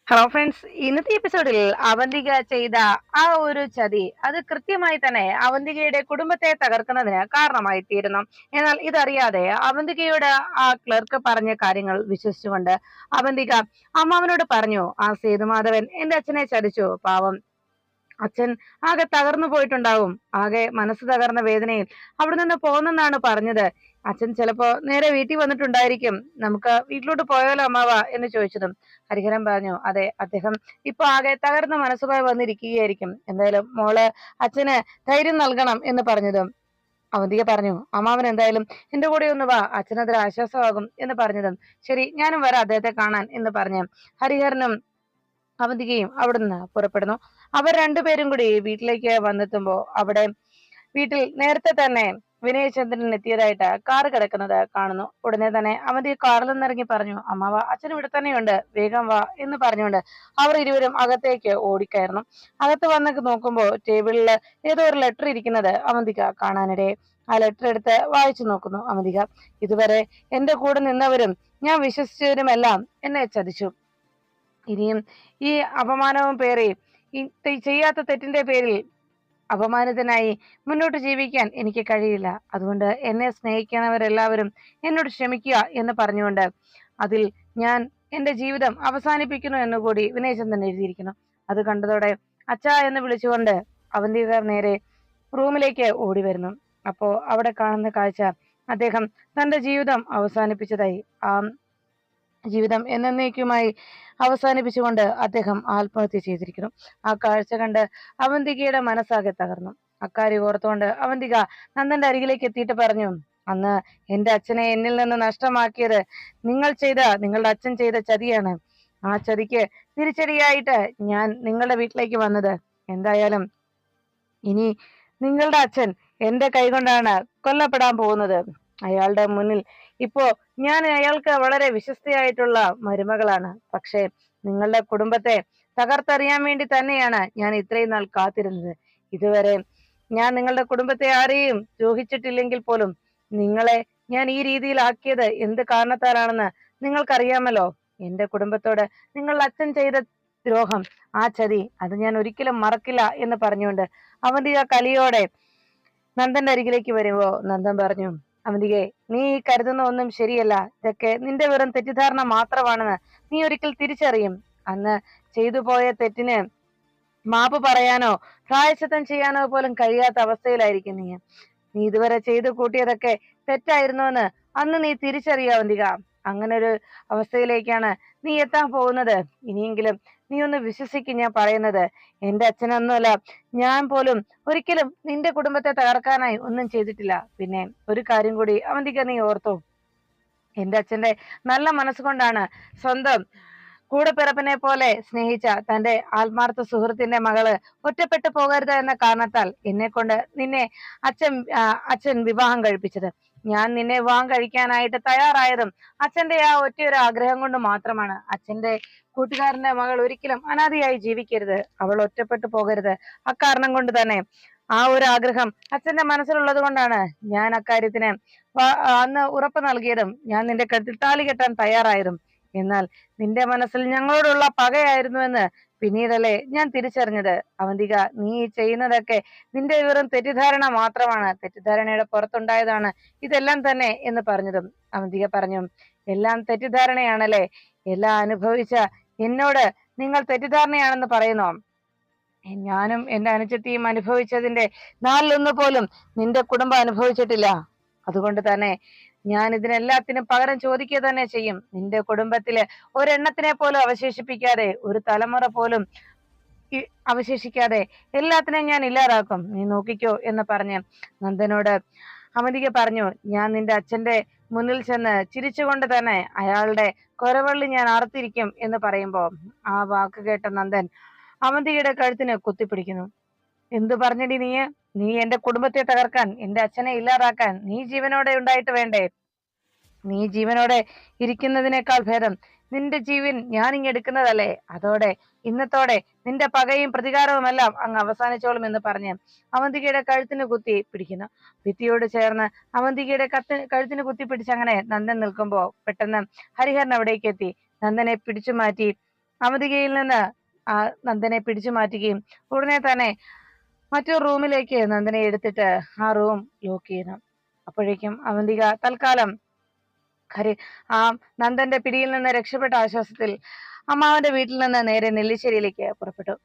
Hello friends, ഇന്നത്തെ എപ്പിസോഡിൽ അവന്തിക ചെയ്ത ആ ഒരു ചതി അത് കൃത്യമായി തന്നെ അവന്തികയുടെ കുടുംബത്തെ തകർക്കുന്നതിന് കാരണമായി തീരുന്നു. എന്നാൽ ഇതറിയാതെ അവന്തികയോട് ആ ക്ലർക്ക് പറഞ്ഞ കാര്യങ്ങൾ വിശ്വസിച്ചുകൊണ്ട് അവന്തിക അമ്മാവനോട് പറഞ്ഞു, ആ സേതുമാധവൻ എന്റെ അച്ഛനെ ചതിച്ചു, പാവം അച്ഛൻ ആകെ തകർന്നു പോയിട്ടുണ്ടാവും, ആകെ മനസ്സ് തകർന്ന വേദനയിൽ അവിടെ നിന്ന് പോന്നെന്നാണ് പറഞ്ഞത്. അച്ഛൻ ചിലപ്പോ നേരെ വീട്ടിൽ വന്നിട്ടുണ്ടായിരിക്കും, നമുക്ക് വീട്ടിലോട്ട് പോയാലോ അമ്മാവ എന്ന് ചോദിച്ചതും ഹരിഹരൻ പറഞ്ഞു, അതെ, അദ്ദേഹം ഇപ്പൊ ആകെ തകർന്ന മനസ്സുമായി വന്നിരിക്കുകയായിരിക്കും, എന്തായാലും മോള് അച്ഛന് ധൈര്യം നൽകണം എന്ന് പറഞ്ഞതും അവന്തിക പറഞ്ഞു, അമ്മാവൻ എന്തായാലും എന്റെ കൂടെ ഒന്ന് വാ, അച്ഛനതൊരു ആശ്വാസമാകും എന്ന് പറഞ്ഞതും ശരി, ഞാനും വരാം അദ്ദേഹത്തെ കാണാൻ എന്ന് പറഞ്ഞ് ഹരിഹരനും അവന്തികയും അവിടുന്ന് പുറപ്പെടുന്നു. അവർ രണ്ടുപേരും കൂടി വീട്ടിലേക്ക് വന്നെത്തുമ്പോ അവിടെ വീട്ടിൽ നേരത്തെ തന്നെ വിനയചന്ദ്രൻ എത്തിയതായിട്ട് കാറ് കിടക്കുന്നത് കാണുന്നു. ഉടനെ തന്നെ അവന്റെ കാറിൽ നിന്നിറങ്ങി പറഞ്ഞു, അമ്മാവ അച്ഛൻ ഇവിടെ തന്നെയുണ്ട്, വേഗം വാ എന്ന് പറഞ്ഞുകൊണ്ട് അവർ ഇരുവരും അകത്തേക്ക് ഓടിക്കയറുന്നു. അകത്ത് വന്ന് നോക്കുമ്പോൾ ടേബിളിൽ ഏതോ ഒരു ലെറ്റർ ഇരിക്കുന്നത് അവന്തിക കാണാനിടെ ആ ലെറ്റർ എടുത്ത് വായിച്ചു നോക്കുന്നു അവന്തിക. ഇതുവരെ എന്റെ കൂടെ നിന്നവരും ഞാൻ വിശ്വസിച്ചവരുമെല്ലാം എന്നെ ചതിച്ചു. ഇനിയും ഈ അപമാനവും പേറി ചെയ്യാത്ത തെറ്റിന്റെ പേരിൽ അപമാനിതനായി മുന്നോട്ട് ജീവിക്കാൻ എനിക്ക് കഴിയില്ല. അതുകൊണ്ട് എന്നെ സ്നേഹിക്കുന്നവരെല്ലാവരും എന്നോട് ക്ഷമിക്കുക എന്ന് പറഞ്ഞുകൊണ്ട് അതിൽ ഞാൻ എന്റെ ജീവിതം അവസാനിപ്പിക്കുന്നു എന്നുകൂടി വിനയചന്ദ്രൻ എഴുതിയിരിക്കുന്നു. അത് കണ്ടതോടെ അച്ഛാ എന്ന് വിളിച്ചുകൊണ്ട് അവന്തിക നേരെ റൂമിലേക്ക് ഓടി വരുന്നു. അപ്പോ അവിടെ കാണുന്ന കാഴ്ച അദ്ദേഹം തന്റെ ജീവിതം അവസാനിപ്പിച്ചതായി, ആ ജീവിതം എന്നേക്കുമായി അവസാനിപ്പിച്ചുകൊണ്ട് അദ്ദേഹം ആത്മഹത്യ ചെയ്തിരിക്കുന്നു. ആ കാഴ്ച കണ്ട് അവന്തികയുടെ മനസ്സാകെ തകർന്നു. അക്കാര്യം ഓർത്തുകൊണ്ട് അവന്തിക നന്ദന്റെ അരികിലേക്ക് എത്തിയിട്ട് പറഞ്ഞു, അന്ന് എന്റെ അച്ഛനെ എന്നിൽ നിന്ന് നഷ്ടമാക്കിയത് നിങ്ങളുടെ അച്ഛൻ ചെയ്ത ചതിയാണ്. ആ ചതിക്ക് തിരിച്ചടിയായിട്ട് ഞാൻ നിങ്ങളുടെ വീട്ടിലേക്ക് വന്നത്. എന്തായാലും ഇനി നിങ്ങളുടെ അച്ഛൻ എന്റെ കൈകൊണ്ടാണ് കൊല്ലപ്പെടാൻ പോകുന്നത്. അയാളുടെ മുന്നിൽ ഇപ്പോ ഞാൻ അയാൾക്ക് വളരെ വിശ്വസ്തയായിട്ടുള്ള മരുമകളാണ്. പക്ഷേ നിങ്ങളുടെ കുടുംബത്തെ തകർത്തെറിയാൻ വേണ്ടി തന്നെയാണ് ഞാൻ ഇത്രയും നാൾ കാത്തിരുന്നത്. ഇതുവരെ ഞാൻ നിങ്ങളുടെ കുടുംബത്തെ ആരെയും ദ്രോഹിച്ചിട്ടില്ലെങ്കിൽ പോലും നിങ്ങളെ ഞാൻ ഈ രീതിയിലാക്കിയത് എന്ത് കാരണത്താലാണെന്ന് നിങ്ങൾക്കറിയാമല്ലോ. എന്റെ കുടുംബത്തോട് നിങ്ങളുടെ അച്ഛൻ ചെയ്ത ദ്രോഹം, ആ ചതി, അത് ഞാൻ ഒരിക്കലും മറക്കില്ല എന്ന് പറഞ്ഞുകൊണ്ട് അവന്തിക കലിയോടെ നന്ദന്റെ അരികിലേക്ക് വരുമ്പോ നന്ദൻ പറഞ്ഞു, അവന്തികെ, നീ ഈ കരുതുന്ന ഒന്നും ശരിയല്ല, ഇതൊക്കെ നിന്റെ വെറും തെറ്റിദ്ധാരണ മാത്രമാണെന്ന് നീ ഒരിക്കൽ തിരിച്ചറിയും. അന്ന് ചെയ്തു പോയ തെറ്റിന് മാപ്പ് പറയാനോ പ്രായശ്ചിത്തം ചെയ്യാനോ പോലും കഴിയാത്ത അവസ്ഥയിലായിരിക്കും നീ. നീ ഇതുവരെ ചെയ്തു കൂട്ടിയതൊക്കെ തെറ്റായിരുന്നുവെന്ന് അന്ന് നീ തിരിച്ചറിയാവന്തിക. അങ്ങനെ ഒരു അവസ്ഥയിലേക്കാണ് നീ എത്താൻ പോകുന്നത്. ഇനിയെങ്കിലും നീ ഒന്ന് വിശ്വസിക്കും ഞാൻ പറയുന്നത്. എന്റെ അച്ഛനൊന്നുമല്ല, ഞാൻ പോലും ഒരിക്കലും നിന്റെ കുടുംബത്തെ തകർക്കാനായി ഒന്നും ചെയ്തിട്ടില്ല. പിന്നെ ഒരു കാര്യം കൂടി അവന്തിക നീ ഓർത്തോ, എന്റെ അച്ഛന്റെ നല്ല മനസ്സുകൊണ്ടാണ് സ്വന്തം കൂടപ്പിറപ്പിനെ പോലെ സ്നേഹിച്ച തന്റെ ആത്മാർത്ഥ സുഹൃത്തിന്റെ മകള് ഒറ്റപ്പെട്ടു പോകരുത് എന്ന കാരണത്താൽ എന്നെ കൊണ്ട് നിന്നെ അച്ഛൻ വിവാഹം കഴിപ്പിച്ചത്. ഞാൻ നിന്നെ വിവാഹം കഴിക്കാനായിട്ട് തയ്യാറായതും അച്ഛന്റെ ആ ഒറ്റയൊരു ആഗ്രഹം കൊണ്ട് മാത്രമാണ്. അച്ഛന്റെ കൂട്ടുകാരന്റെ മകൾ ഒരിക്കലും അനാഥയായി ജീവിക്കരുത്, അവൾ ഒറ്റപ്പെട്ടു പോകരുത്. അക്കാരണം കൊണ്ട് തന്നെ ആ ഒരു ആഗ്രഹം അച്ഛന്റെ മനസ്സിലുള്ളത് കൊണ്ടാണ് ഞാൻ അക്കാര്യത്തിന് അന്ന് ഉറപ്പ് നൽകിയതും ഞാൻ നിന്റെ കഴുത്തിൽ താലി കെട്ടാൻ തയ്യാറായതും. എന്നാൽ നിന്റെ മനസ്സിൽ ഞങ്ങളോടുള്ള പകയായിരുന്നുവെന്ന് പിന്നീടല്ലേ ഞാൻ തിരിച്ചറിഞ്ഞത്. അവന്തിക, നീ ചെയ്യുന്നതൊക്കെ നിന്റെ വെറും തെറ്റിദ്ധാരണ മാത്രമാണ്, തെറ്റിദ്ധാരണയുടെ പുറത്തുണ്ടായതാണ് ഇതെല്ലാം തന്നെ എന്ന് പറഞ്ഞതും അവന്തിക പറഞ്ഞു, എല്ലാം തെറ്റിദ്ധാരണയാണല്ലേ, എല്ലാം അനുഭവിച്ച എന്നോട് നിങ്ങൾ തെറ്റിദ്ധാരണയാണെന്ന് പറയുന്നു. ഞാനും എന്റെ അനുജത്തിയും അനുഭവിച്ചതിന്റെ നാലിലൊന്ന് പോലും നിന്റെ കുടുംബം അനുഭവിച്ചിട്ടില്ല. അതുകൊണ്ട് തന്നെ ഞാൻ ഇതിനെല്ലാത്തിനും പകരം ചോദിക്കുക തന്നെ ചെയ്യും. നിന്റെ കുടുംബത്തില് ഒരെണ്ണത്തിനെ പോലും അവശേഷിപ്പിക്കാതെ, ഒരു തലമുറ പോലും അവശേഷിക്കാതെ എല്ലാത്തിനെയും ഞാൻ ഇല്ലാതാക്കും, നീ നോക്കിക്കോ എന്ന് പറഞ്ഞ് നന്ദനോട് അവന്തിക പറഞ്ഞു, ഞാൻ നിന്റെ അച്ഛന്റെ മുന്നിൽ ചെന്ന് ചിരിച്ചുകൊണ്ട് തന്നെ അയാളുടെ കൊരവള്ളി ഞാൻ അറുത്തിരിക്കും എന്ന് പറയുമ്പോ ആ വാക്ക് കേട്ട നന്ദൻ അവന്തികയുടെ കഴുത്തിന് കുത്തിപ്പിടിക്കുന്നു. എന്തു പറഞ്ഞടി നീ? നീ എന്റെ കുടുംബത്തെ തകർക്കാൻ, എന്റെ അച്ഛനെ ഇല്ലാതാക്കാൻ നീ ജീവനോടെ ഉണ്ടായിട്ട് വേണ്ടേ? നീ ജീവനോടെ ഇരിക്കുന്നതിനേക്കാൾ ഭേദം നിന്റെ ജീവൻ ഞാൻ എടുക്കുന്നതല്ലേ? അതോടെ ഇന്നത്തോടെ നിന്റെ പകയും പ്രതികാരവും എല്ലാം അങ്ങ് അവസാനിച്ചോളും എന്ന് പറഞ്ഞ് അവന്തികയുടെ കഴുത്തിന് കുത്തി പിടിക്കുന്നു. ഭിത്തിയോട് ചേർന്ന് അവന്തികയുടെ കഴുത്തിന് കുത്തി പിടിച്ച് അങ്ങനെ നന്ദൻ നിൽക്കുമ്പോ പെട്ടെന്ന് ഹരിഹരൻ അവിടേക്ക് എത്തി നന്ദനെ പിടിച്ചു മാറ്റി അവന്തികയിൽ നിന്ന് ആ നന്ദനെ പിടിച്ചു മാറ്റുകയും ഉടനെ തന്നെ മറ്റൊരു റൂമിലേക്ക് നന്ദനെ എടുത്തിട്ട് ആ റൂം ലോക്ക് ചെയ്യുന്നു. അപ്പോഴേക്കും അവന്തിക തൽക്കാലം ഹരി ആ നന്ദന്റെ പിടിയിൽ നിന്ന് രക്ഷപ്പെട്ട ആശ്വാസത്തിൽ അമ്മാവന്റെ വീട്ടിൽ നിന്ന് നേരെ നെല്ലിശ്ശേരിയിലേക്ക് പുറപ്പെട്ടു.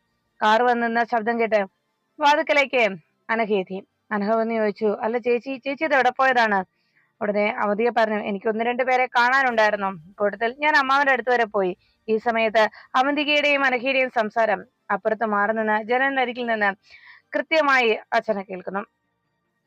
കാർ വന്നിരുന്ന ശബ്ദം കേട്ട് വാതുക്കലേക്ക് അനഘ എത്തി. അനഘ വന്ന് ചോദിച്ചു, അല്ല ചേച്ചി, ചേച്ചി ഇത് എവിടെ പോയതാണ്? ഉടനെ അവധിയെ പറഞ്ഞു, എനിക്ക് ഒന്ന് രണ്ട് പേരെ കാണാനുണ്ടായിരുന്നു, കൂട്ടത്തിൽ ഞാൻ അമ്മാവന്റെ അടുത്ത് വരെ പോയി. ഈ സമയത്ത് അവന്തികയുടെയും അനഘയുടെയും സംസാരം അപ്പുറത്ത് മാറി നിന്ന് ജനലിനരികിൽ നിന്ന് കൃത്യമായി അച്ഛനെ കേൾക്കുന്നു.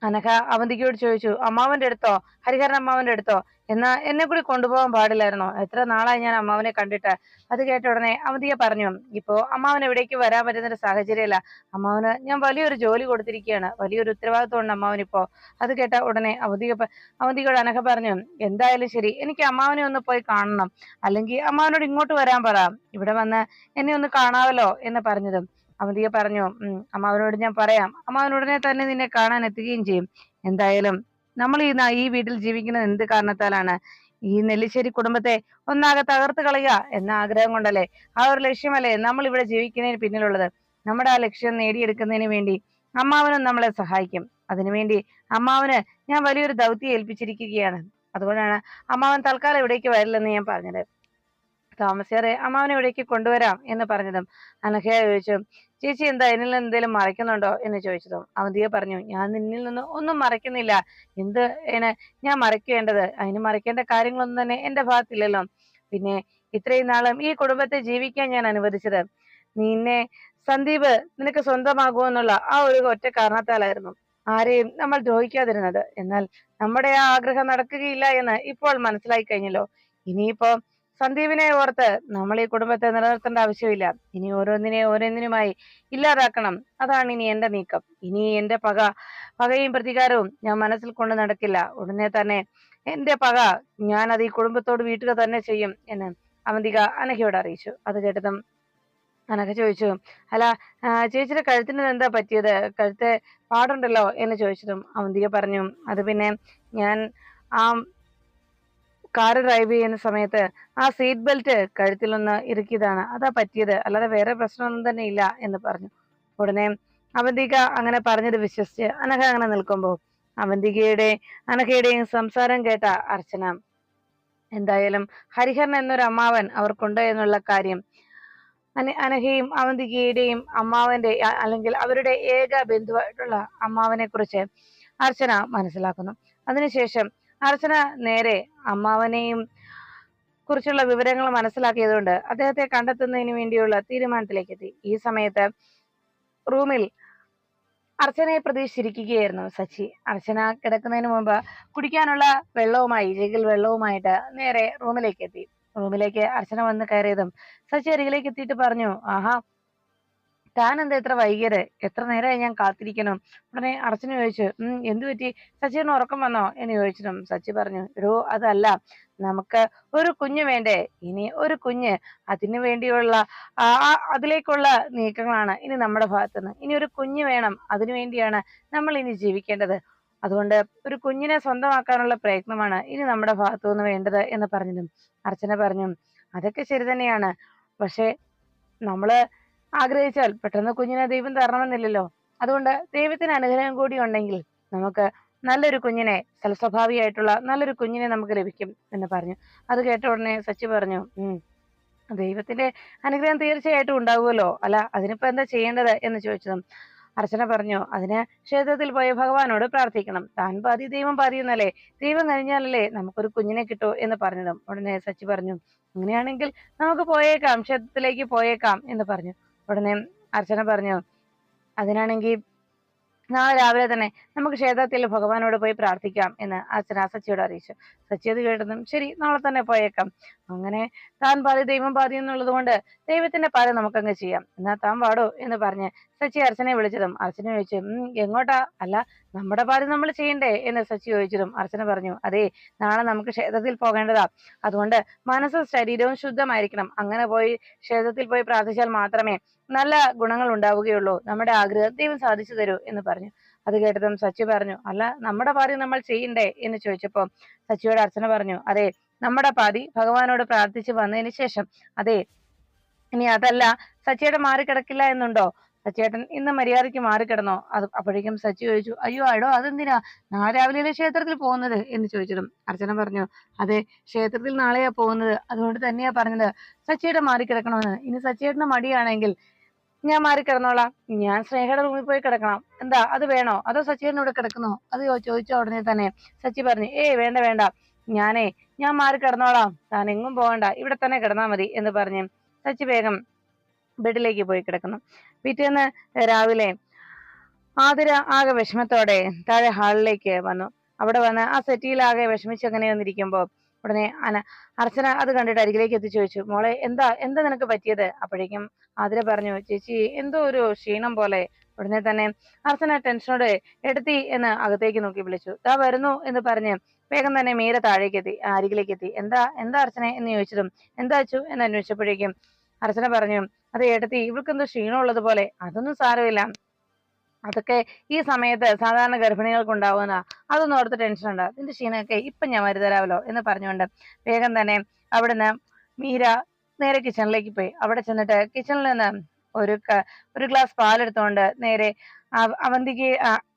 അനഘ അവന്തികയോട് ചോദിച്ചു, അമ്മാവന്റെ അടുത്തോ? ഹരിഹരൻ അമ്മാവന്റെ അടുത്തോ? എന്നാ എന്നെ കൂടി കൊണ്ടുപോകാൻ പാടില്ലായിരുന്നോ? എത്ര നാളായി ഞാൻ അമ്മാവനെ കണ്ടിട്ട്. അത് കേട്ട ഉടനെ അവന്തിക പറഞ്ഞു, ഇപ്പോ അമ്മാവൻ എവിടേക്ക് വരാൻ പറ്റുന്ന ഒരു സാഹചര്യമല്ല. അമ്മാവന് ഞാൻ വലിയൊരു ജോലി കൊടുത്തിരിക്കുകയാണ്, വലിയൊരു ഉത്തരവാദിത്വമുണ്ട് അമ്മാവൻ ഇപ്പോ. അത് കേട്ട ഉടനെ അവന്തികയോട് അനഘ പറഞ്ഞു, എന്തായാലും ശരി, എനിക്ക് അമ്മാവനെ ഒന്ന് പോയി കാണണം, അല്ലെങ്കിൽ അമ്മാവനോട് ഇങ്ങോട്ട് വരാൻ പറ, ഇവിടെ വന്ന് എന്നെ ഒന്ന് കാണാവല്ലോ എന്ന് പറഞ്ഞതും അവന്തിക പറഞ്ഞു, അമ്മാവനോട് ഞാൻ പറയാം, അമ്മാവൻ ഉടനെ തന്നെ നിന്നെ കാണാൻ എത്തുകയും ചെയ്യും. എന്തായാലും നമ്മൾ ഈ വീട്ടിൽ ജീവിക്കുന്നത് എന്ത് കാരണത്താലാണ്? ഈ നെല്ലിശ്ശേരി കുടുംബത്തെ ഒന്നാകെ തകർത്ത് കളയുക എന്ന ആഗ്രഹം കൊണ്ടല്ലേ? ആ ഒരു ലക്ഷ്യമല്ലേ നമ്മൾ ഇവിടെ ജീവിക്കുന്നതിന് പിന്നിലുള്ളത്? നമ്മുടെ ആ ലക്ഷ്യം നേടിയെടുക്കുന്നതിന് വേണ്ടി അമ്മാവനും നമ്മളെ സഹായിക്കും. അതിനുവേണ്ടി അമ്മാവന് ഞാൻ വലിയൊരു ദൗത്യം ഏൽപ്പിച്ചിരിക്കുകയാണ്. അതുകൊണ്ടാണ് അമ്മാവൻ തൽക്കാലം ഇവിടേക്ക് വരില്ലെന്ന് ഞാൻ പറഞ്ഞത്. താമസിയാതെ അമ്മാവനെ ഇവിടേക്ക് കൊണ്ടുവരാം എന്ന് പറഞ്ഞതും അനഘയ ചോദിച്ചു, ചേച്ചി എന്താ എന്നിൽ നിന്ന് എന്തെങ്കിലും മറയ്ക്കുന്നുണ്ടോ എന്ന് ചോദിച്ചതും അവന്തിക പറഞ്ഞു, ഞാൻ നിന്നിൽ നിന്ന് ഒന്നും മറയ്ക്കുന്നില്ല. എന്ത് ഞാൻ മറയ്ക്കേണ്ടത്? അതിന് മറയ്ക്കേണ്ട കാര്യങ്ങളൊന്നും തന്നെ എന്റെ ഭാഗത്തില്ലല്ലോ. പിന്നെ ഇത്രയും നാളും ഈ കുടുംബത്തെ ജീവിക്കാൻ ഞാൻ അനുവദിച്ചത് നിന്നെ സന്ദീപ് നിനക്ക് സ്വന്തമാകുമെന്നുള്ള ആ ഒരു ഒറ്റ കാരണത്താലായിരുന്നു ആരെയും നമ്മൾ ദ്രോഹിക്കാതിരുന്നത്. എന്നാൽ നമ്മുടെ ആ ആഗ്രഹം നടക്കുകയില്ല എന്ന് ഇപ്പോൾ മനസ്സിലായി കഴിഞ്ഞല്ലോ. ഇനിയിപ്പോ സന്ദീപിനെ ഓർത്ത് നമ്മൾ ഈ കുടുംബത്തെ നിലനിർത്തേണ്ട ആവശ്യമില്ല. ഇനി ഓരോന്നിനുമായി ഇല്ലാതാക്കണം. അതാണ് ഇനി എന്റെ നീക്കം. ഇനി എന്റെ പകയും പ്രതികാരവും ഞാൻ മനസ്സിൽ കൊണ്ട് നടക്കില്ല. ഉടനെ തന്നെ എന്റെ പക ഞാൻ അത് ഈ കുടുംബത്തോട് വീട്ടുക തന്നെ ചെയ്യും എന്ന് അവന്തിക അനഘയോട് അറിയിച്ചു. അത് കേട്ടതും അനഘ ചോദിച്ചു, അല്ല ചേച്ചിയുടെ കഴുത്തിന് എന്താ പറ്റിയത്? കഴുത്തെ പാടുണ്ടല്ലോ എന്ന് ചോദിച്ചതും അവന്തിക പറഞ്ഞു, അത് പിന്നെ ഞാൻ ആ കാറ് ഡ്രൈവ് ചെയ്യുന്ന സമയത്ത് ആ സീറ്റ് ബെൽറ്റ് കഴുത്തിലൊന്ന് ഇറുക്കിയതാണ്, അതാ പറ്റിയത്, അല്ലാതെ വേറെ പ്രശ്നമൊന്നും തന്നെ ഇല്ല എന്ന് പറഞ്ഞു. ഉടനെ അവന്തിക അങ്ങനെ പറഞ്ഞത് വിശ്വസിച്ച് അനഘ അങ്ങനെ നിൽക്കുമ്പോൾ അനഘയുടെയും സംസാരം കേട്ട അർച്ചന എന്തായാലും ഹരിഹരൻ എന്നൊരു അമ്മാവൻ അവർക്കുണ്ട് എന്നുള്ള കാര്യം അനഘയും അവന്തികയുടെയും അമ്മാവന്റെ അല്ലെങ്കിൽ അവരുടെ ഏക ബന്ധുവായിട്ടുള്ള അമ്മാവനെ കുറിച്ച് അർച്ചന മനസ്സിലാക്കുന്നു. അതിനുശേഷം അർച്ചന നേരെ അമ്മാവനെയും കുറിച്ചുള്ള വിവരങ്ങൾ മനസ്സിലാക്കിയതുകൊണ്ട് അദ്ദേഹത്തെ കണ്ടെത്തുന്നതിന് വേണ്ടിയുള്ള തീരുമാനത്തിലേക്ക് എത്തി. ഈ സമയത്ത് റൂമിൽ അർച്ചനയെ പ്രതീക്ഷിച്ചിരിക്കുകയായിരുന്നു സച്ചി. അർച്ചന കിടക്കുന്നതിന് മുമ്പ് കുടിക്കാനുള്ള ജഗിൽ വെള്ളവുമായിട്ട് നേരെ റൂമിലേക്ക് എത്തി. റൂമിലേക്ക് അർച്ചന വന്ന് കയറിയതും സച്ചി അരികിലേക്ക് എത്തിയിട്ട് പറഞ്ഞു, ആഹാ, താൻ എന്താ എത്ര വൈകിയത്? എത്ര നേരമായി ഞാൻ കാത്തിരിക്കണം. ഉടനെ അർച്ചന ചോദിച്ചു, എന്തു പറ്റി? സച്ചിന് ഉറക്കം വന്നോ എന്ന് ചോദിച്ചിട്ടും സച്ചി പറഞ്ഞു, എടോ അതല്ല, നമുക്ക് ഒരു കുഞ്ഞ് വേണ്ടേ? ഇനി ഒരു കുഞ്ഞ്, അതിനു വേണ്ടിയുള്ള അതിലേക്കുള്ള നീക്കങ്ങളാണ് ഇനി നമ്മുടെ ഭാഗത്തുനിന്ന്. ഇനി ഒരു കുഞ്ഞ് വേണം, അതിനു വേണ്ടിയാണ് നമ്മൾ ഇനി ജീവിക്കേണ്ടത്. അതുകൊണ്ട് ഒരു കുഞ്ഞിനെ സ്വന്തമാക്കാനുള്ള പ്രയത്നമാണ് ഇനി നമ്മുടെ ഭാഗത്തുനിന്ന് വേണ്ടത് എന്ന് പറഞ്ഞതും അർച്ചന പറഞ്ഞു, അതൊക്കെ ശരി തന്നെയാണ്, പക്ഷെ നമ്മള് ആഗ്രഹിച്ചാൽ പെട്ടെന്ന് കുഞ്ഞിനെ ദൈവം തരണമെന്നില്ലല്ലോ. അതുകൊണ്ട് ദൈവത്തിന് അനുഗ്രഹം കൂടി ഉണ്ടെങ്കിൽ നമുക്ക് നല്ലൊരു കുഞ്ഞിനെ, സൽസ്വഭാവിയായിട്ടുള്ള നല്ലൊരു കുഞ്ഞിനെ നമുക്ക് ലഭിക്കും എന്ന് പറഞ്ഞു. അത് കേട്ട ഉടനെ സച്ചി പറഞ്ഞു, ദൈവത്തിന്റെ അനുഗ്രഹം തീർച്ചയായിട്ടും ഉണ്ടാവുമല്ലോ, അല്ല അതിനിപ്പോ എന്താ ചെയ്യേണ്ടത് എന്ന് ചോദിച്ചതും അർച്ചന പറഞ്ഞു, അതിന് ക്ഷേത്രത്തിൽ പോയി ഭഗവാനോട് പ്രാർത്ഥിക്കണം. താൻ പാതി ദൈവം പാതി എന്നല്ലേ, ദൈവം കഴിഞ്ഞാലല്ലേ നമുക്കൊരു കുഞ്ഞിനെ കിട്ടൂ എന്ന് പറഞ്ഞതും ഉടനെ സച്ചി പറഞ്ഞു, അങ്ങനെയാണെങ്കിൽ നമുക്ക് പോയേക്കാം, ക്ഷേത്രത്തിലേക്ക് പോയേക്കാം എന്ന് പറഞ്ഞു. ഉടനെ അർച്ചന പറഞ്ഞു, അതിനാണെങ്കിൽ നാളെ രാവിലെ തന്നെ നമുക്ക് ക്ഷേത്രത്തിൽ ഭഗവാനോട് പോയി പ്രാർത്ഥിക്കാം എന്ന് അർച്ചന സച്ചിയോട് അറിയിച്ചു. സച്ചി അത് കേട്ടതും ശരി, നാളെ തന്നെ പോയേക്കാം. അങ്ങനെ താൻ പാതി ദൈവം പാതി എന്നുള്ളത് കൊണ്ട് ദൈവത്തിന്റെ പാതി നമുക്കങ്ങ് ചെയ്യാം, എന്നാ താൻ പാടോ എന്ന് പറഞ്ഞ് സച്ചി അർച്ചനയെ വിളിച്ചതും അർച്ചന ചോദിച്ചു, എങ്ങോട്ടാ? അല്ല നമ്മുടെ പാതി നമ്മൾ ചെയ്യണ്ടേ എന്ന് സച്ചി ചോദിച്ചതും അർച്ചന പറഞ്ഞു, അതെ, നാളെ നമുക്ക് ക്ഷേത്രത്തിൽ പോകേണ്ടതാ, അതുകൊണ്ട് മനസ്സും ശരീരവും ശുദ്ധമായിരിക്കണം. അങ്ങനെ പോയി ക്ഷേത്രത്തിൽ പോയി പ്രാർത്ഥിച്ചാൽ മാത്രമേ നല്ല ഗുണങ്ങൾ ഉണ്ടാവുകയുള്ളൂ, നമ്മുടെ ആഗ്രഹം ദൈവം സാധിച്ചു തരൂ എന്ന് പറഞ്ഞു. അത് കേട്ടതും സച്ചി പറഞ്ഞു, അല്ല നമ്മുടെ പാതി നമ്മൾ ചെയ്യണ്ടേ എന്ന് ചോദിച്ചപ്പോ സച്ചിയോട് അർച്ചന പറഞ്ഞു, അതെ, നമ്മുടെ പാതി ഭഗവാനോട് പ്രാർത്ഥിച്ചു വന്നതിന് ശേഷം, അതെ, ഇനി അതല്ല സച്ചിയേട്ടൻ മാറിക്കിടക്കില്ല എന്നുണ്ടോ? സച്ചിയേട്ടൻ ഇന്ന് മര്യാദയ്ക്ക് മാറിക്കിടന്നോ? അത് അപ്പോഴേക്കും സച്ചി ചോദിച്ചു, അയ്യോ എടോ അതെന്തിനാ നാളെ രാവിലെയല്ലേ ക്ഷേത്രത്തിൽ പോകുന്നത് എന്ന് ചോദിച്ചതും അർച്ചന പറഞ്ഞു, അതെ ക്ഷേത്രത്തിൽ നാളെയാ പോകുന്നത്, അതുകൊണ്ട് തന്നെയാ പറഞ്ഞത് സച്ചിയേട്ടൻ മാറിക്കിടക്കണമെന്ന്. ഇനി സച്ചിയേട്ടന് മടിയാണെങ്കിൽ ഞാൻ മാറിക്കിടന്നോളാം, ഞാൻ സ്നേഹയുടെ റൂമിൽ പോയി കിടക്കണം, എന്താ അത് വേണോ? അതോ സച്ചിയേട്ടൻ ഇവിടെ കിടക്കുന്നോ? അത് ചോദിച്ച ഉടനെ തന്നെ സച്ചി പറഞ്ഞു, ഏയ് വേണ്ട വേണ്ട, ഞാനേ ഞാൻ മാറിക്കിടന്നോളാം, താൻ എങ്ങും പോകണ്ട, ഇവിടെ തന്നെ കിടന്നാ മതി എന്ന് പറഞ്ഞ് സച്ചി വേഗം ബെഡിലേക്ക് പോയി കിടക്കുന്നു. പിറ്റേന്ന് രാവിലെ ആതിര ആകെ വിഷമത്തോടെ താഴെ ഹാളിലേക്ക് വന്നു. അവിടെ വന്ന് ആ സെറ്റിയിൽ ആകെ വിഷമിച്ച് അങ്ങനെ വന്നിരിക്കുമ്പോ ഉടനെ അർച്ചന അത് കണ്ടിട്ട് അരികിലേക്ക് എത്തി ചോദിച്ചു, മോളെ എന്താ എന്താ നിനക്ക് പറ്റിയത്? അപ്പോഴേക്കും ആതിര പറഞ്ഞു, ചേച്ചി എന്തോ ഒരു ക്ഷീണം പോലെ. ഉടനെ തന്നെ അർച്ചന ടെൻഷനോടെ എടുത്തി എന്ന് അകത്തേക്ക് നോക്കി വിളിച്ചു. ദാ വരുന്നു എന്ന് പറഞ്ഞ് വേഗം തന്നെ മീര താഴേക്ക് എത്തി, അരികിലേക്ക് എത്തി. എന്താ എന്താ അർച്ചന എന്ന് ചോദിച്ചതും എന്താ അച്ചു എന്ന് അന്വേഷിച്ചപ്പോഴേക്കും അർച്ചന പറഞ്ഞു, അത് ഏട്ടത്തി ഇവൾക്ക് എന്തോ ക്ഷീണമുള്ളത് പോലെ. അതൊന്നും സാരമില്ല, അതൊക്കെ ഈ സമയത്ത് സാധാരണ ഗർഭിണികൾക്ക് ഉണ്ടാവുന്ന, അതൊന്നും ഓർത്ത് ടെൻഷൻ ഉണ്ട്, നിന്റെ ക്ഷീണമൊക്കെ ഇപ്പൊ ഞാൻ മരുതരാമല്ലോ എന്ന് പറഞ്ഞുകൊണ്ട് വേഗം തന്നെ അവിടുന്ന് മീര നേരെ കിച്ചണിലേക്ക് പോയി. അവിടെ ചെന്നിട്ട് കിച്ചണിൽ നിന്ന് ഒരു ഒരു ഗ്ലാസ് പാലെടുത്തുകൊണ്ട് നേരെ അവന്തിക്ക്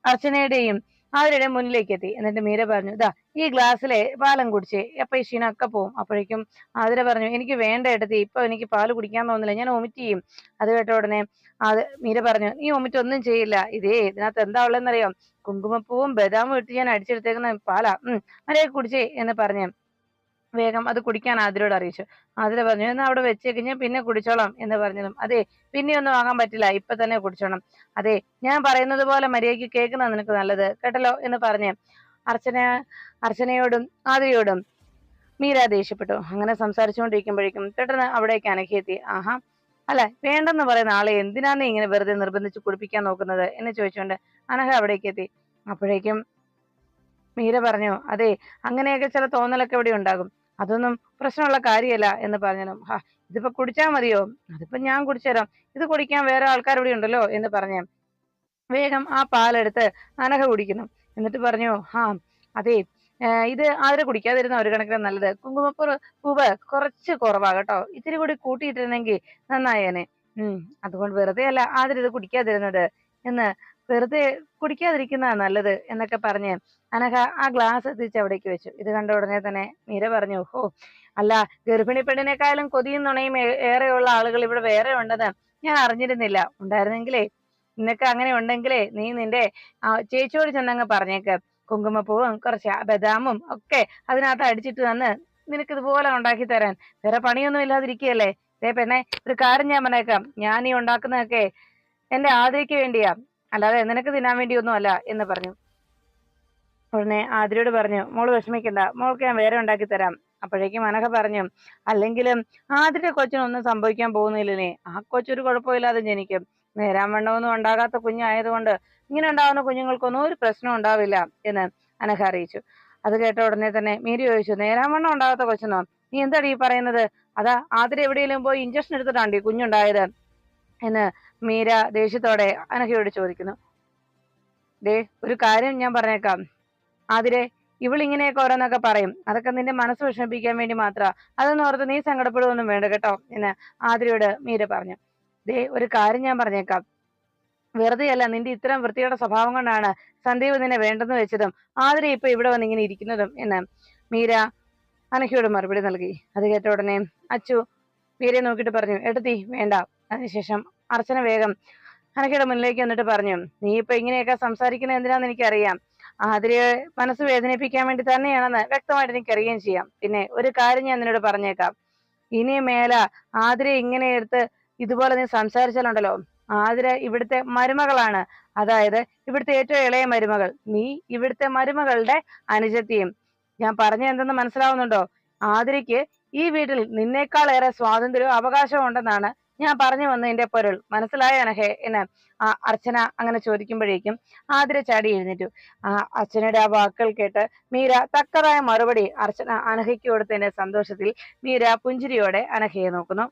അർച്ചനയുടെയും അവരുടെ മുന്നിലേക്ക് എത്തി. എന്നിട്ട് മീര പറഞ്ഞു, ഇതാ ഈ ഗ്ലാസ്സിലെ പാലം കുടിച്ചേ, അപ്പൊ ഈ ക്ഷീണമൊക്കെ പോവും. അപ്പോഴേക്കും ആതിര പറഞ്ഞു, എനിക്ക് വേണ്ട എടുത്തി, ഇപ്പൊ എനിക്ക് പാല് കുടിക്കാൻ തോന്നുന്നില്ല, ഞാൻ വൊമിറ്റ് ചെയ്യും. അത് കേട്ട ഉടനെ മീര പറഞ്ഞു, നീ വൊമിറ്റ് ഒന്നും ചെയ്യില്ല, ഇതേ ഇതിനകത്ത് എന്താ ഉള്ളതെന്നറിയോ, കുങ്കുമപ്പൂവും ബദാമും ഇട്ട് ഞാൻ അടിച്ചെടുത്തേക്കുന്ന പാലാ, അരേ കുടിച്ചേ എന്ന് പറഞ്ഞ് വേഗം അത് കുടിക്കാൻ ആതിരയോട് അറിയിച്ചു. ആതിര പറഞ്ഞു, എന്നാ അവിടെ വെച്ചേക്ക്, ഞാൻ പിന്നെ കുടിച്ചോളാം എന്ന് പറഞ്ഞതും, അതെ പിന്നെ ഒന്നും വാങ്ങാൻ പറ്റില്ല, ഇപ്പൊ തന്നെ കുടിച്ചോണം, അതെ ഞാൻ പറയുന്നത് പോലെ മര്യാദയ്ക്ക് കേൾക്കുന്ന നിനക്ക് നല്ലത് കേട്ടല്ലോ എന്ന് പറഞ്ഞ് അർച്ചന അർച്ചനയോടും ആതിരയോടും മീര ദേഷ്യപ്പെട്ടു. അങ്ങനെ സംസാരിച്ചുകൊണ്ടിരിക്കുമ്പോഴേക്കും പെട്ടെന്ന് അവിടേക്ക് അനഘയെത്തി. ആഹാ, അല്ല വേണ്ടെന്ന് പറയുന്ന ആളെ എന്തിനാണ് ഇങ്ങനെ വെറുതെ നിർബന്ധിച്ച് കുടിപ്പിക്കാൻ നോക്കുന്നത് എന്ന് ചോദിച്ചുകൊണ്ട് അനഘ അവിടേക്ക് എത്തി. അപ്പോഴേക്കും മീര പറഞ്ഞു, അതെ അങ്ങനെയൊക്കെ ചില തോന്നലൊക്കെ ഇവിടെ ഉണ്ടാകും, അതൊന്നും പ്രശ്നമുള്ള കാര്യമല്ല എന്ന് പറഞ്ഞതും, ഇതിപ്പോ കുടിച്ചാൽ മതിയോ? അതിപ്പോ ഞാൻ കുടിച്ചുതരാം, ഇത് കുടിക്കാൻ വേറെ ആൾക്കാർ ഇവിടെ ഉണ്ടല്ലോ എന്ന് പറഞ്ഞ് വേഗം ആ പാലെടുത്ത് അനഘ കുടിക്കുന്നു. എന്നിട്ട് പറഞ്ഞു, അതെ ഇത് ആതിര കുടിക്കാതിരുന്ന ഒരു കണക്കിന് നല്ലത്, പൂവ് കുറച്ച് കുറവാ കേട്ടോ, ഇത്തിരി കൂടി കൂട്ടിയിട്ടിരുന്നെങ്കിൽ നന്നായേനെ. അതുകൊണ്ട് വെറുതെ അല്ല ആതിര ഇത് കുടിക്കാതിരുന്നത്, എന്ന് വെറുതെ കുടിക്കാതിരിക്കുന്നതാ നല്ലത് എന്നൊക്കെ പറഞ്ഞ് അനഘ ആ ഗ്ലാസ് എത്തിച്ച് അവിടേക്ക് വെച്ചു. ഇത് കണ്ട ഉടനെ തന്നെ മീര പറഞ്ഞു, അല്ല ഗർഭിണി പെണ്ണിനെക്കാളും കൊതിയും നുണയും ഏറെയുള്ള ആളുകൾ ഇവിടെ വേറെ ഉണ്ടെന്ന് ഞാൻ അറിഞ്ഞിരുന്നില്ല, ഉണ്ടായിരുന്നെങ്കിലേ നിനക്ക് അങ്ങനെ ഉണ്ടെങ്കിലേ നീ നിന്റെ ചേച്ചിയോട് ചെന്നങ്ങ് പറഞ്ഞേക്ക്, കുങ്കുമപ്പൂവും കുറച്ച് ബദാമും ഒക്കെ അതിനകത്ത് അടിച്ചിട്ട് തന്ന് നിനക്ക് ഇതുപോലെ ഉണ്ടാക്കി തരാൻ, വേറെ പണിയൊന്നും ഇല്ലാതിരിക്കുകയല്ലേ. പെണ്ണെ ഒരു കാര്യം ഞാൻ പറഞ്ഞേക്കാം, ഞാൻ ഈ ഉണ്ടാക്കുന്നതൊക്കെ എന്റെ ആതിരയ്ക്ക് വേണ്ടിയാ, അല്ലാതെ നിനക്ക് തിന്നാൻ വേണ്ടിയൊന്നും അല്ല എന്ന് പറഞ്ഞു. ഉടനെ ആതിരയോട് പറഞ്ഞു, മോള് വിഷമിക്കണ്ട, മോൾക്ക് ഞാൻ വേറെ ഉണ്ടാക്കി തരാം. അപ്പോഴേക്കും അനഘ പറഞ്ഞു, അല്ലെങ്കിലും ആതിര കൊച്ചിനൊന്നും സംഭവിക്കാൻ പോകുന്നില്ലേ, ആ കൊച്ചൊരു കുഴപ്പമില്ലാതെ ജനിക്കും, നേരാൻ വണ്ണമൊന്നും ഉണ്ടാകാത്ത കുഞ്ഞായതുകൊണ്ട് ഇങ്ങനെ ഉണ്ടാവുന്ന കുഞ്ഞുങ്ങൾക്കൊന്നും ഒരു പ്രശ്നം ഉണ്ടാവില്ല എന്ന് അനഘ അറിയിച്ചു. അത് കേട്ട ഉടനെ തന്നെ മീരി ചോദിച്ചു, നേരാൻ വണ്ണം ഉണ്ടാകാത്ത കൊച്ചെന്നോ? നീ എന്താടി ഈ പറയുന്നത്? അതാ ആതിര എവിടെയെങ്കിലും പോയി ഇഞ്ചക്ഷൻ എടുത്തിട്ടാണ്ടി കുഞ്ഞുണ്ടായത് എന്ന് മീര ദേഷ്യത്തോടെ അനഘയോട് ചോദിക്കുന്നു. ദേ ഒരു കാര്യം ഞാൻ പറഞ്ഞേക്കാം ആതിരെ, ഇവളിങ്ങനെയൊക്കെ ഓരോന്നൊക്കെ പറയും, അതൊക്കെ നിന്റെ മനസ്സ് വിഷമിപ്പിക്കാൻ വേണ്ടി മാത്ര, അതൊന്നും ഓർത്ത് നീ സങ്കടപ്പെടുകയൊന്നും വേണ്ട കേട്ടോ എന്ന് ആതിരയോട് മീര പറഞ്ഞു. ദേ ഒരു കാര്യം ഞാൻ പറഞ്ഞേക്കാം, വെറുതെയല്ല നിന്റെ ഇത്തരം വൃത്തിയുടെ സ്വഭാവം കൊണ്ടാണ് സന്ദീപ് നിന്നെ വേണ്ടെന്ന് വെച്ചതും ആതിര ഇപ്പൊ ഇവിടെ വന്ന് ഇങ്ങനെ ഇരിക്കുന്നതും എന്ന് മീര അനഘയോട് മറുപടി നൽകി. അത് കേട്ട ഉടനെ അച്ചു മീരയെ നോക്കിയിട്ട് പറഞ്ഞു, എടുത്തി വേണ്ട. അതിനുശേഷം അർച്ചന വേഗം അനഘയുടെ മുന്നിലേക്ക് വന്നിട്ട് പറഞ്ഞു, നീ ഇപ്പൊ ഇങ്ങനെയൊക്കെ സംസാരിക്കുന്നത് എന്തിനാന്ന് എനിക്കറിയാം, ആതിരയെ മനസ്സ് വേദനിപ്പിക്കാൻ വേണ്ടി തന്നെയാണെന്ന് വ്യക്തമായിട്ട് എനിക്കറിയുകയും ചെയ്യാം. പിന്നെ ഒരു കാര്യം ഞാൻ നിന്നോട് പറഞ്ഞേക്കാം, ഇനി മേല ആതിര ഇങ്ങനെ എടുത്ത് ഇതുപോലെ നീ സംസാരിച്ചാലുണ്ടല്ലോ, ആതിര ഇവിടുത്തെ മരുമകളാണ്, അതായത് ഇവിടുത്തെ ഏറ്റവും ഇളയ മരുമകൾ, നീ ഇവിടുത്തെ മരുമകളുടെ അനുജത്തിയും. ഞാൻ പറഞ്ഞ എന്തെന്ന് മനസ്സിലാവുന്നുണ്ടോ? ആതിരയ്ക്ക് ഈ വീട്ടിൽ നിന്നേക്കാൾ ഏറെ സ്വാതന്ത്ര്യവും അവകാശവും ഉണ്ടെന്നാണ് ഞാൻ പറഞ്ഞു വന്നതിന്റെ പൊരുൾ, മനസ്സിലായോ അനഘേ എന്ന് അർച്ചന അങ്ങനെ ചോദിക്കുമ്പോഴേക്കും ആതിര ചാടി എഴുന്നേറ്റു. അച്ഛനയുടെ ആ വാക്കുകൾ കേട്ട് മീര തക്കതായ മറുപടി അനഘയ്ക്ക് കൊടുത്തതിന്റെ സന്തോഷത്തിൽ മീര പുഞ്ചിരിയോടെ അനഘയെ നോക്കുന്നു.